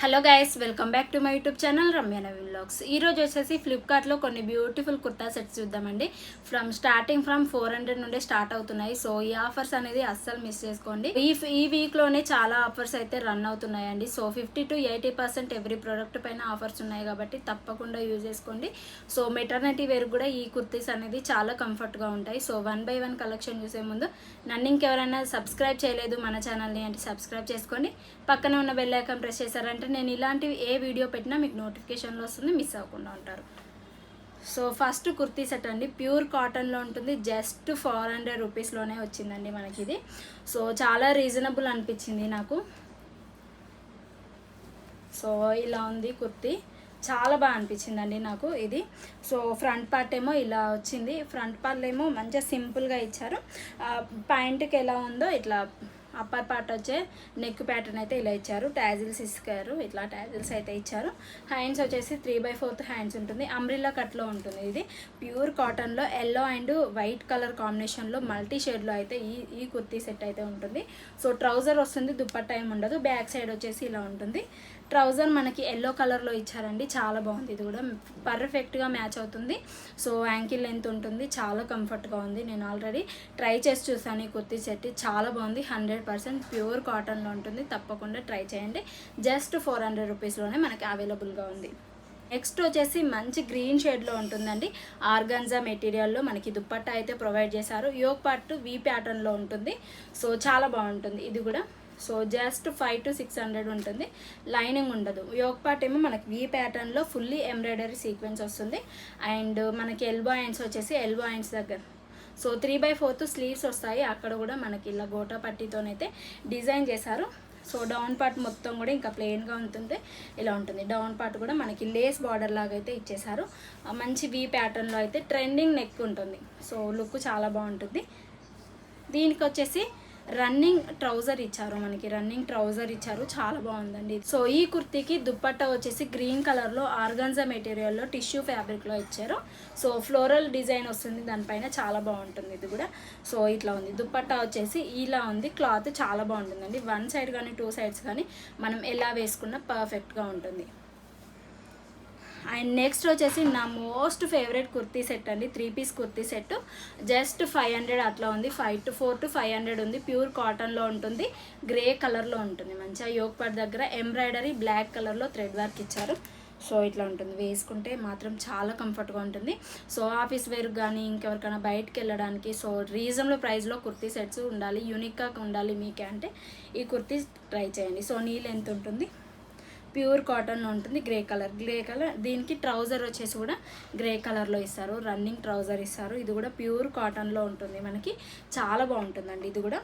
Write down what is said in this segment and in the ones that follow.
Hello guys, welcome back to my YouTube channel Ramya Navi vlogs. ఈ రోజు వచ్చేసి ఫ్లిప్కార్ట్లో కొన్ని బ్యూటిఫుల్ కుర్తా సెట్స్ చూద్దామండి. స్టార్టింగ్ ఫ్రమ్ 400 నుండే స్టార్ట్ అవుతున్నాయి. సో ఈ ఆఫర్స్ అనేది అస్సలు మిస్ చేసుకోండి. ఈ వీక్లోనే చాలా ఆఫర్స్ అయితే రన్ అవుతున్నాయండి. సో 50 to 80% ఎవ్రీ ప్రోడక్ట్ పైన ఆఫర్స్ ఉన్నాయి కాబట్టి తప్పకుండా యూజ్ చేసుకోండి. సో మెటర్నిటీ వేర్ కూడా ఈ కుర్తీస్ అనేది చాలా కంఫర్ట్గా ఉంటాయి. సో 1 by 1 కలెక్షన్ చూసే ముందు నన్ను ఇంకెవరైనా సబ్స్క్రైబ్ చేయలేదు మన ఛానల్ని అంటే సబ్స్క్రైబ్ చేసుకోండి. పక్కన ఉన్న బెల్ ఐకాన్ ప్రెస్ చేశారంటే నేను ఇలాంటివి ఏ వీడియో పెట్టినా మీకు నోటిఫికేషన్లో వస్తుంది, మిస్ అవ్వకుండా ఉంటారు. సో ఫస్ట్ కుర్తీ సెట్ అండి, ప్యూర్ కాటన్లో ఉంటుంది. జస్ట్ 400 రూపీస్లోనే వచ్చిందండి మనకి ఇది. సో చాలా రీజనబుల్ అనిపించింది నాకు. సో ఇలా ఉంది కుర్తీ, చాలా బాగా అనిపించిందండి నాకు ఇది. సో ఫ్రంట్ పార్ట్ ఏమో ఇలా వచ్చింది, ఫ్రంట్ పార్ట్ ఏమో మంచిగా సింపుల్గా ఇచ్చారు. ప్యాంట్కి ఎలా ఉందో ఇట్లా అప్పర్ పార్ట్ వచ్చే నెక్ ప్యాటర్న్ అయితే ఇలా ఇచ్చారు. ట్యాజిల్స్ ఇచ్చారు, ఇట్లా ట్యాజిల్స్ అయితే ఇచ్చారు. హ్యాండ్స్ వచ్చేసి 3/4 హ్యాండ్స్ ఉంటుంది. అంబ్రిల్లా కట్లో ఉంటుంది. ఇది ప్యూర్ కాటన్లో ఎల్లో అండ్ వైట్ కలర్ కాంబినేషన్లో మల్టీ షేడ్లో అయితే ఈ కుర్తీ సెట్ అయితే ఉంటుంది. సో ట్రౌజర్ వస్తుంది, దుప్పట్టా ఏమి ఉండదు. బ్యాక్ సైడ్ వచ్చేసి ఇలా ఉంటుంది. ట్రౌజర్ మనకి ఎల్లో కలర్లో ఇచ్చారండి, చాలా బాగుంది. ఇది కూడా పర్ఫెక్ట్గా మ్యాచ్ అవుతుంది. సో యాంకిల్ లెంత్ ఉంటుంది, చాలా కంఫర్ట్గా ఉంది. నేను ఆల్రెడీ ట్రై చేసి చూసాను ఈ కుర్తీ సెట్, చాలా బాగుంది. 100% ప్యూర్ కాటన్లో ఉంటుంది, తప్పకుండా ట్రై చేయండి. జస్ట్ 400 రూపీస్లోనే మనకి అవైలబుల్గా ఉంది. నెక్స్ట్ వచ్చేసి మంచి గ్రీన్ షేడ్లో ఉంటుందండి. ఆర్గాన్జా మెటీరియల్లో మనకి దుప్పట్టా అయితే ప్రొవైడ్ చేశారు. యోక్ పార్ట్ వీ ప్యాటర్న్లో ఉంటుంది. సో చాలా బాగుంటుంది ఇది కూడా. సో జస్ట్ 500 to 600 ఉంటుంది, లైనింగ్ ఉండదు. యోక్ పార్ట్ ఏమో మనకి వీ ప్యాటర్న్లో ఫుల్లీ ఎంబ్రాయిడరీ సీక్వెన్స్ వస్తుంది. అండ్ మనకి ఎల్బో హ్యాండ్స్ వచ్చేసి ఎల్బో హ్యాండ్స్ దగ్గర సో 3/4 స్లీవ్స్ వస్తాయి. అక్కడ కూడా మనకి ఇలా గోటా పట్టీతోనైతే డిజైన్ చేశారు. సో డౌన్ పార్ట్ మొత్తం కూడా ఇంకా ప్లెయిన్గా ఉంటుంది, ఇలా ఉంటుంది. డౌన్ పార్ట్ కూడా మనకి లేస్ బార్డర్ లాగా అయితే ఇచ్చేసారు. మంచి వీ ప్యాటర్న్లో అయితే ట్రెండింగ్ నెక్ ఉంటుంది. సో లుక్ చాలా బాగుంటుంది. దీనికి వచ్చేసి రన్నింగ్ ట్రౌజర్ ఇచ్చారు, మనకి రన్నింగ్ ట్రౌజర్ ఇచ్చారు, చాలా బాగుందండి. సో ఈ కుర్తీకి దుప్పట్టా వచ్చేసి గ్రీన్ కలర్లో ఆర్గాన్జా మెటీరియల్లో టిష్యూ ఫ్యాబ్రిక్లో ఇచ్చారు. సో ఫ్లోరల్ డిజైన్ వస్తుంది దానిపైన, చాలా బాగుంటుంది ఇది కూడా. సో ఇట్లా ఉంది. దుప్పట్టా వచ్చేసి ఇలా ఉంది. క్లాత్ చాలా బాగుంటుందండి. 1 సైడ్ కానీ 2 సైడ్స్ కానీ మనం ఎలా వేసుకున్నా పర్ఫెక్ట్గా ఉంటుంది. అండ్ నెక్స్ట్ వచ్చేసి నా మోస్ట్ ఫేవరెట్ కుర్తీ సెట్ అండి, 3 పీస్ కుర్తీ సెట్. జస్ట్ 500 అట్లా ఉంది. 4 to 500 ఉంది. ప్యూర్ కాటన్లో ఉంటుంది, గ్రే కలర్లో ఉంటుంది. మంచిగా యోక్ పార్ట్ దగ్గర ఎంబ్రాయిడరీ బ్లాక్ కలర్లో థ్రెడ్ వర్క్ ఇచ్చారు. సో ఇట్లా ఉంటుంది, వేసుకుంటే మాత్రం చాలా కంఫర్ట్గా ఉంటుంది. సో ఆఫీస్ వేర్ కానీ ఇంకెవరికైనా బయటకు వెళ్ళడానికి సో రీజనబుల్ ప్రైస్లో కుర్తీ సెట్స్ ఉండాలి, యూనిక్గా ఉండాలి మీకే అంటే ఈ కుర్తీ ట్రై చేయండి. సో నీ లెంత్ ఉంటుంది, ప్యూర్ కాటన్ ఉంటుంది, గ్రే కలర్. దీనికి ట్రౌజర్ వచ్చేసి కూడా గ్రే కలర్లో ఇస్తారు, రన్నింగ్ ట్రౌజర్ ఇస్తారు. ఇది కూడా ప్యూర్ కాటన్లో ఉంటుంది మనకి, చాలా బాగుంటుందండి ఇది కూడా.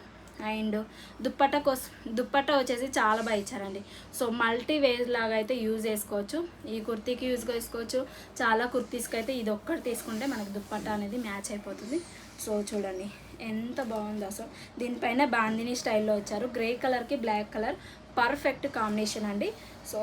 అండ్ దుప్పట్టా వచ్చేసి చాలా బాగా ఇచ్చారండి. సో మల్టీ వేస్ లాగా అయితే యూజ్ చేసుకోవచ్చు, ఈ కుర్తీకి యూజ్ చేసుకోవచ్చు. చాలా కుర్తీస్కి అయితే ఇది ఒక్కటి తీసుకుంటే మనకి దుప్పట్టా అనేది మ్యాచ్ అయిపోతుంది. సో చూడండి ఎంత బాగుందో అసలు. దీనిపైన బాందిని స్టైల్లో వచ్చారు, గ్రే కలర్కి బ్లాక్ కలర్ పర్ఫెక్ట్ కాంబినేషన్ అండి. సో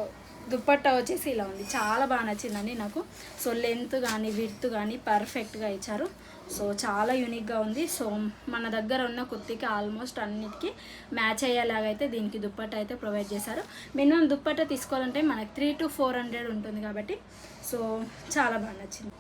దుప్పట్టా వచ్చేసి ఇలా ఉంది, చాలా బాగా నచ్చిందండి నాకు. సో లెంత్ కానీ విడ్త్ కానీ పర్ఫెక్ట్గా ఇచ్చారు. సో చాలా యూనిక్గా ఉంది. సో మన దగ్గర ఉన్న కుర్తీకి ఆల్మోస్ట్ అన్నిటికీ మ్యాచ్ అయ్యేలాగైతే దీనికి దుప్పట్టా అయితే ప్రొవైడ్ చేశారు. మినిమం దుప్పట్టా తీసుకోవాలంటే మనకి 300 to 400 ఉంటుంది కాబట్టి సో చాలా బాగా నచ్చింది.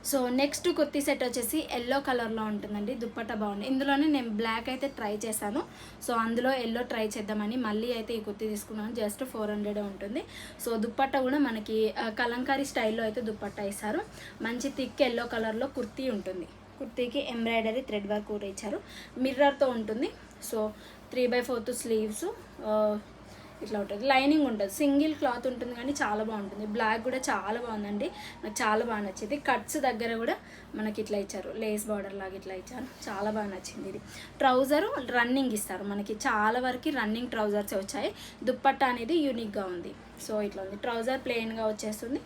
సో నెక్స్ట్ కుర్తీ సెట్ వచ్చేసి ఎల్లో కలర్లో ఉంటుందండి. దుప్పట్టా బాగుంది. ఇందులోనే నేను బ్లాక్ అయితే ట్రై చేశాను. సో అందులో ఎల్లో ట్రై చేద్దామని మళ్ళీ అయితే ఈ కుర్తీ తీసుకున్నాను. జస్ట్ 400 ఉంటుంది. సో దుప్పట్టా కూడా మనకి కలంకారీ స్టైల్లో అయితే దుప్పట్టా ఇస్తారు. మంచి థిక్ ఎల్లో కలర్లో కుర్తీ ఉంటుంది. కుర్తీకి ఎంబ్రాయిడరీ థ్రెడ్ వర్క్ కూడా ఇచ్చారు, మిర్రర్తో ఉంటుంది. సో 3/4 స్లీవ్స్ ఇట్లా ఉంటుంది, లైనింగ్ ఉంటుంది, సింగిల్ క్లాత్ ఉంటుంది కానీ చాలా బాగుంటుంది. బ్లాక్ కూడా చాలా బాగుందండి, నాకు చాలా బాగా నచ్చింది. కట్స్ దగ్గర కూడా మనకి ఇట్లా ఇచ్చారు, లేస్ బార్డర్ లాగా ఇట్లా ఇచ్చారు, చాలా బాగా నచ్చింది. ఇది ట్రౌజరు రన్నింగ్ ఇస్తారు మనకి, చాలా వరకు రన్నింగ్ ట్రౌజర్స్ వచ్చాయి. దుప్పట్టా అనేది యూనిక్గా ఉంది. సో ఇట్లా ఉంది, ట్రౌజర్ ప్లెయిన్గా వచ్చేస్తుంది,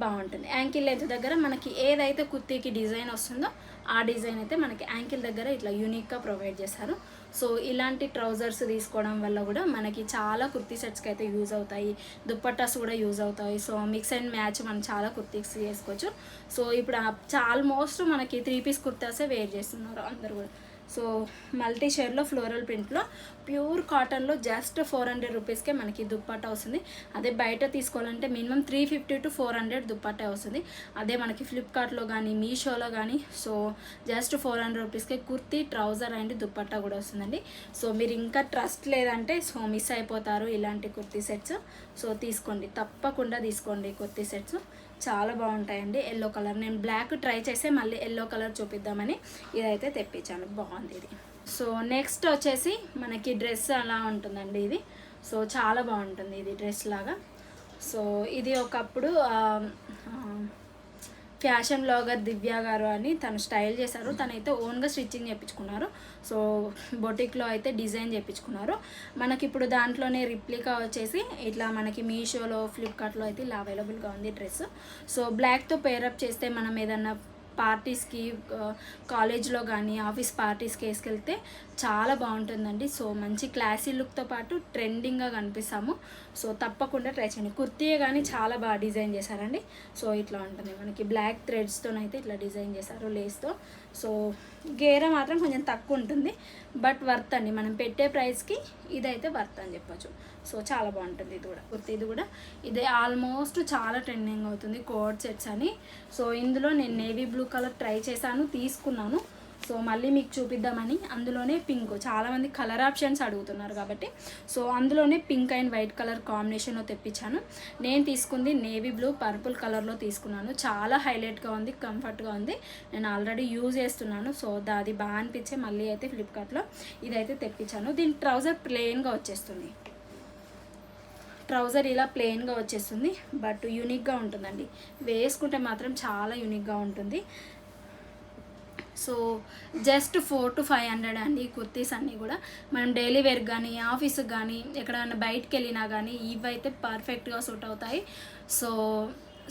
బాగుంటుంది. యాంకిల్ లెంత్ దగ్గర మనకి ఏదైతే కుర్తీకి డిజైన్ వస్తుందో ఆ డిజైన్ అయితే మనకి యాంకిల్ దగ్గర ఇట్లా యూనిక్గా ప్రొవైడ్ చేశారు. సో ఇలాంటి ట్రౌజర్స్ తీసుకోవడం వల్ల కూడా మనకి చాలా కుర్తీ సెట్స్కి అయితే యూజ్ అవుతాయి, దుప్పట్టాస్ కూడా యూజ్ అవుతాయి. సో మిక్స్ అండ్ మ్యాచ్ మనం చాలా కుర్తీస్ చేసుకోవచ్చు. సో ఇప్పుడు ఆల్మోస్ట్ మనకి 3 పీస్ కుర్తాసే వేర్ చేస్తున్నారు అందరు కూడా. సో మల్టీ షేడ్లో ఫ్లోరల్ ప్రింట్లో ప్యూర్ కాటన్లో జస్ట్ 400 రూపీస్కే మనకి దుప్పట్టా వస్తుంది. అదే బయట తీసుకోవాలంటే మినిమం 350 to 400 దుప్పట్టా వస్తుంది. అదే మనకి ఫ్లిప్కార్ట్లో కానీ మీషోలో కానీ సో జస్ట్ 400 రూపీస్కే కుర్తీ, ట్రౌజర్ అండ్ దుప్పట్టా కూడా వస్తుందండి. సో మీరు ఇంకా ట్రస్ట్ లేదంటే సో మిస్ అయిపోతారు ఇలాంటి కుర్తీ సెట్స్. సో తీసుకోండి, తప్పకుండా తీసుకోండి కుర్తీ సెట్స్, చాలా బాగుంటాయండి. ఎల్లో కలర్, నేను బ్లాక్ ట్రై చేస్తే మళ్ళీ ఎల్లో కలర్ చూపిద్దామని ఇదైతే తెప్పించాను, బాగుంది ఇది. సో నెక్స్ట్ వచ్చేసి మనకి డ్రెస్ అలా ఉంటుందండి ఇది. సో చాలా బాగుంటుంది ఇది డ్రెస్ లాగా. సో ఇది ఒకప్పుడు ఫ్యాషన్ బ్లాగర్ దివ్య గారు అని తను స్టైల్ చేశారు. తనైతే ఓన్గా స్టిచ్చింగ్ చేయించుకున్నారు. సో బొటిక్లో అయితే డిజైన్ చేయించుకున్నారు. మనకి ఇప్పుడు దాంట్లోనే రిప్లికా వచ్చేసి ఇట్లా మనకి మీషోలో, ఫ్లిప్కార్ట్లో అయితే ఇలా అవైలబుల్గా ఉంది డ్రెస్. సో బ్లాక్తో పేరప్ చేస్తే మనం ఏదన్నా పార్టీస్కి, కాలేజ్లో కానీ ఆఫీస్ పార్టీస్కి వేసుకెళ్తే చాలా బాగుంటుందండి. సో మంచి క్లాసీ లుక్తో పాటు ట్రెండింగ్గా కనిపిస్తాము. సో తప్పకుండా ట్రై చేయండి. కుర్తీయే కానీ చాలా బాగా డిజైన్ చేశారండి. సో ఇట్లా ఉంటుంది మనకి బ్లాక్ థ్రెడ్స్తోనైతే ఇట్లా డిజైన్ చేశారు లేస్తో. సో గేర మాత్రం కొంచెం తక్కువ ఉంటుంది, బట్ వర్త్ అండి. మనం పెట్టే ప్రైస్కి ఇదైతే వర్త్ అని చెప్పొచ్చు. సో చాలా బాగుంటుంది ఇది కూడా, కుర్తీ ఇది కూడా. ఇదే ఆల్మోస్ట్ చాలా ట్రెండింగ్ అవుతుంది కోట్ సెట్స్ అని. సో ఇందులో నేను నేవీ బ్లూ కలర్ ట్రై చేశాను, తీసుకున్నాను. సో మళ్ళీ మీకు చూపిద్దామని అందులోనే పింక్, చాలామంది కలర్ ఆప్షన్స్ అడుగుతున్నారు కాబట్టి సో అందులోనే పింక్ అండ్ వైట్ కలర్ కాంబినేషన్లో తెప్పించాను. నేను తీసుకుంది నేవీ బ్లూ పర్పుల్ కలర్లో తీసుకున్నాను. చాలా హైలైట్గా ఉంది, కంఫర్ట్గా ఉంది. నేను ఆల్రెడీ యూజ్ చేస్తున్నాను. సో అది బాగా అనిపించే మళ్ళీ అయితే ఫ్లిప్కార్ట్లో ఇదైతే తెప్పించాను. దీని ట్రౌజర్ ప్లెయిన్గా వచ్చేస్తుంది. ట్రౌజర్ ఇలా ప్లెయిన్గా వచ్చేస్తుంది, బట్ యూనిక్గా ఉంటుందండి. వేసుకుంటే మాత్రం చాలా యూనిక్గా ఉంటుంది. సో జస్ట్ 400 to 500 అండి ఈ కుర్తీస్ అన్నీ కూడా. మనం డైలీ వేర్ కానీ, ఆఫీస్కి కానీ, ఎక్కడైనా బయటకు వెళ్ళినా కానీ ఇవైతే పర్ఫెక్ట్గా సూట్ అవుతాయి.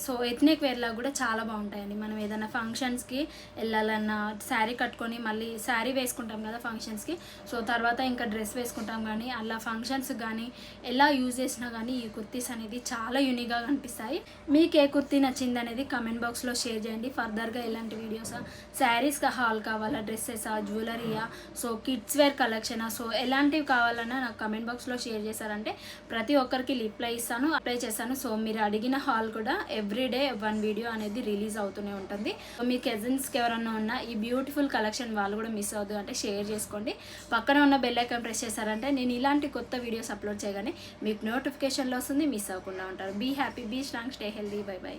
సో ఎథ్నిక్ వేర్లా కూడా చాలా బాగుంటాయండి. మనం ఏదైనా ఫంక్షన్స్కి వెళ్ళాలన్నా శారీ కట్టుకొని మళ్ళీ శారీ వేసుకుంటాం కదా ఫంక్షన్స్కి. సో తర్వాత ఇంకా డ్రెస్ వేసుకుంటాం కానీ అలా ఫంక్షన్స్ కానీ ఎలా యూజ్ చేసినా కానీ ఈ కుర్తీస్ అనేది చాలా యూనిక్గా కనిపిస్తాయి. మీకు ఏ కుర్తీ నచ్చింది అనేది కమెంట్ బాక్స్లో షేర్ చేయండి. ఫర్దర్గా ఎలాంటి వీడియోసా, శారీస్గా హాల్ కావాలా, డ్రెస్సెసా, జ్యువెలరీయా, సో కిడ్స్ వేర్ కలెక్షనా, సో ఎలాంటివి కావాలన్నా నాకు కమెంట్ బాక్స్లో షేర్ చేశారంటే ప్రతి ఒక్కరికి రిప్లై ఇస్తాను, అప్లై చేస్తాను. సో మీరు అడిగిన హాల్ కూడా ఎవ్రీడే 1 వీడియో అనేది రిలీజ్ అవుతూనే ఉంటుంది. మీ కజిన్స్కి ఎవరన్నా ఉన్నా ఈ బ్యూటిఫుల్ కలెక్షన్ వాళ్ళు కూడా మిస్ అవుతుంది అంటే షేర్ చేసుకోండి. పక్కన ఉన్న బెల్ ఐకాన్ ప్రెస్ చేశారంటే నేను ఇలాంటి కొత్త వీడియోస్ అప్లోడ్ చేయగానే మీకు నోటిఫికేషన్లో వస్తుంది, మిస్ అవ్వకుండా ఉంటారు. Be happy, be strong, stay healthy. Bye by.